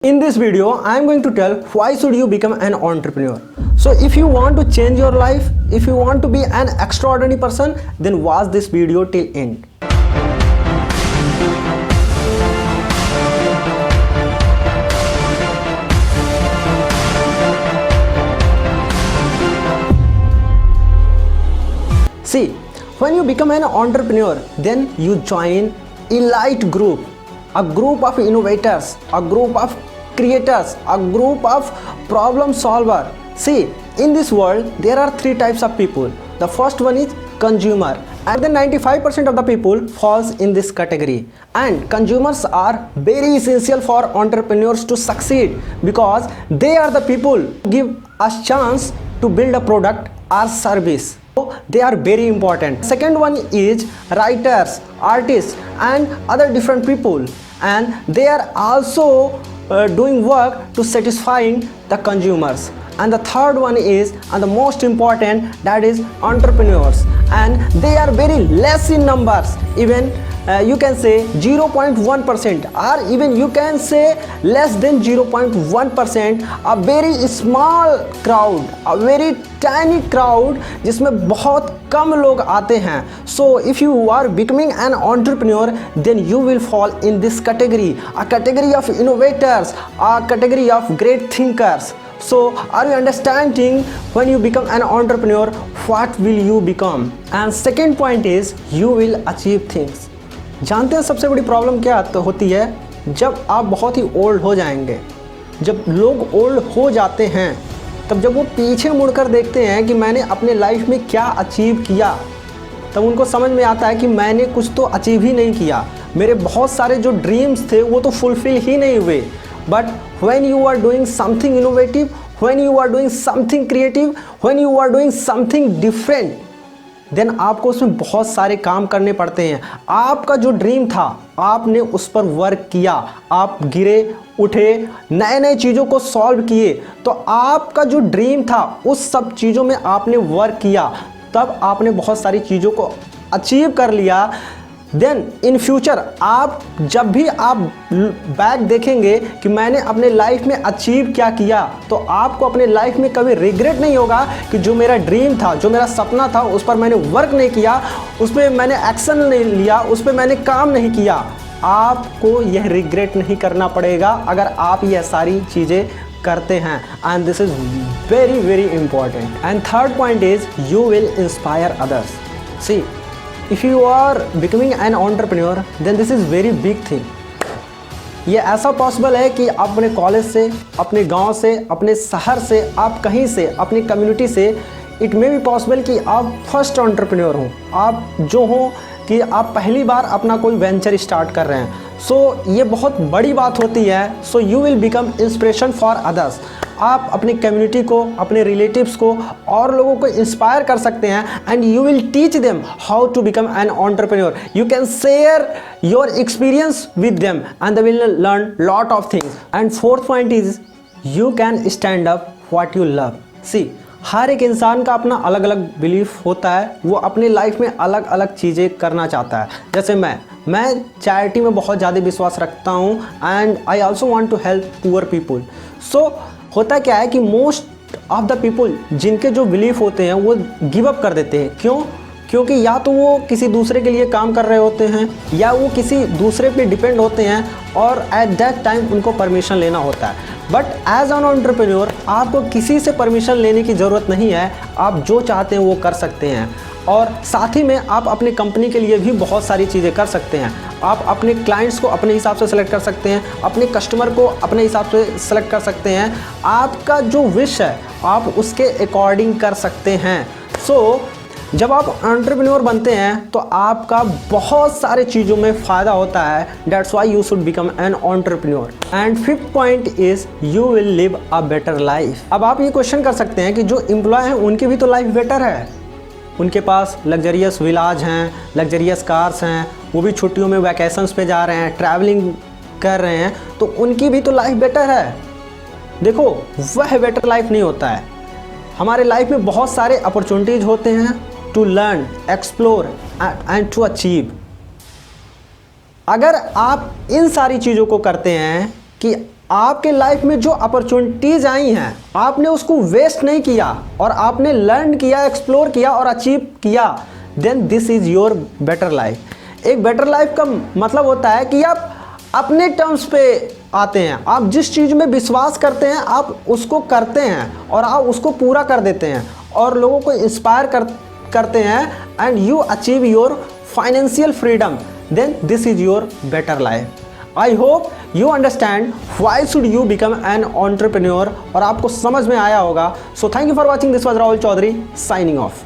In this video, I am going to tell why should you become an entrepreneur. So if you want to change your life, if you want to be an extraordinary person, then watch this video till end. See, when you become an entrepreneur, then you join elite group, a group of innovators, a group of creators, a group of problem solver. See, in this world, there are three types of people. The first one is consumer, and then 95% of the people falls in this category. And consumers are very essential for entrepreneurs to succeed because they are the people who give us chance to build a product or service. So they are very important. Second one is writers, artists, and other different people, and they are also doing work to satisfying the consumers. And the third one is, and the most important, that is entrepreneurs, and they are very less in numbers. Even you can say 0.1%, or even you can say less than 0.1%, a very small crowd, a very tiny crowd जिसमें बहुत कम लोग आते हैं. So if you are becoming an entrepreneur, then you will fall in this category, a category of innovators, a category of great thinkers. So are you understanding, when you become an entrepreneur, what will you become? And second point is, you will achieve things. जानते हैं सबसे बड़ी problem क्या होती है? जब आप बहुत ही ओल्ड हो जाएंगे, जब लोग ओल्ड हो जाते हैं, तब जब वो पीछे मुड़कर देखते हैं कि मैंने अपने लाइफ में क्या अचीव किया, तब उनको समझ में आता है कि मैंने कुछ तो अचीव ही नहीं किया, मेरे बहुत सारे जो ड्रीम्स थे वो तो फुलफिल ही नहीं हुए. But when you are doing something innovative, when you are doing something creative, when you are doing something different, then आपको उसमें बहुत सारे काम करने पड़ते हैं. आपका जो ड्रीम था, आपने उस पर वर्क किया, आप गिरे उठे, नए नए चीज़ों को सॉल्व किए, तो आपका जो ड्रीम था उस सब चीज़ों में आपने वर्क किया, तब आपने बहुत सारी चीज़ों को अचीव कर लिया. देन इन फ्यूचर आप जब भी आप बैक देखेंगे कि मैंने अपने लाइफ में अचीव क्या किया, तो आपको अपने लाइफ में कभी रिग्रेट नहीं होगा कि जो मेरा ड्रीम था, जो मेरा सपना था, उस पर मैंने वर्क नहीं किया, उस पर मैंने एक्शन नहीं लिया, उस पर मैंने काम नहीं किया. आपको यह रिग्रेट नहीं करना पड़ेगा अगर आप यह सारी चीज़ें करते हैं. And this is very very important. And third point is, you will inspire others. See, if you are becoming an entrepreneur, then this is very big thing. ये ऐसा पॉसिबल है कि आप अपने कॉलेज से, अपने गांव से, अपने शहर से, आप कहीं से, अपनी कम्युनिटी से, इट मे बी पॉसिबल कि आप फर्स्ट एंटरप्रेन्योर हों, आप जो हो कि आप पहली बार अपना कोई वेंचर स्टार्ट कर रहे हैं. सो ये बहुत बड़ी बात होती है. So you will become inspiration for others. आप अपनी कम्युनिटी को, अपने रिलेटिव्स को और लोगों को इंस्पायर कर सकते हैं. And you will teach them how to become an entrepreneur. You can share your experience with them and they will learn lot of things. And fourth point is, you can stand up what you love. See, हर एक इंसान का अपना अलग अलग belief होता है, वो अपनी लाइफ में अलग अलग चीज़ें करना चाहता है. जैसे मैं चैरिटी में बहुत ज़्यादा विश्वास रखता हूँ, and I also want to help poor people. So होता क्या है कि मोस्ट ऑफ द पीपल जिनके जो बिलीफ होते हैं वो गिव अप कर देते हैं. क्यों? क्योंकि या तो वो किसी दूसरे के लिए काम कर रहे होते हैं, या वो किसी दूसरे पे डिपेंड होते हैं, और एट दैट टाइम उनको परमिशन लेना होता है. बट एज एन एंटरप्रेन्योर आपको किसी से परमिशन लेने की ज़रूरत नहीं है. आप जो चाहते हैं वो कर सकते हैं, और साथ ही में आप अपनी कंपनी के लिए भी बहुत सारी चीज़ें कर सकते हैं. आप अपने क्लाइंट्स को अपने हिसाब से सेलेक्ट कर सकते हैं, अपने कस्टमर को अपने हिसाब से सेलेक्ट कर सकते हैं. आपका जो विश है आप उसके अकॉर्डिंग कर सकते हैं. सो जब आप एंटरप्रेन्योर बनते हैं तो आपका बहुत सारे चीज़ों में फ़ायदा होता है. That's why you should become an entrepreneur. And fifth point is, you will live a better life. अब आप ये क्वेश्चन कर सकते हैं कि जो एम्प्लॉय हैं उनकी भी तो लाइफ बेटर है, उनके पास लग्जरियस विलाज हैं, लग्जरियस कार्स हैं, वो भी छुट्टियों में वैकेशंस पे जा रहे हैं, ट्रैवलिंग कर रहे हैं, तो उनकी भी तो लाइफ बेटर है. देखो, वह बेटर लाइफ नहीं होता है. हमारे लाइफ में बहुत सारे अपॉर्चुनिटीज़ होते हैं to learn, explore and to achieve. अगर आप इन सारी चीज़ों को करते हैं कि आपके लाइफ में जो अपॉर्चुनिटीज़ आई हैं आपने उसको वेस्ट नहीं किया और आपने लर्न किया, एक्सप्लोर किया और अचीव किया, then this is your better life. एक बेटर लाइफ का मतलब होता है कि आप अपने टर्म्स पे आते हैं, आप जिस चीज़ में विश्वास करते हैं आप उसको करते हैं और आप उसको पूरा कर देते हैं और लोगों को इंस्पायर करते हैं and you achieve your financial freedom, then this is your better life. I hope you understand why should you become an entrepreneur और आपको समझ में आया होगा। So thank you for watching, this was Rahul Chaudhary signing of.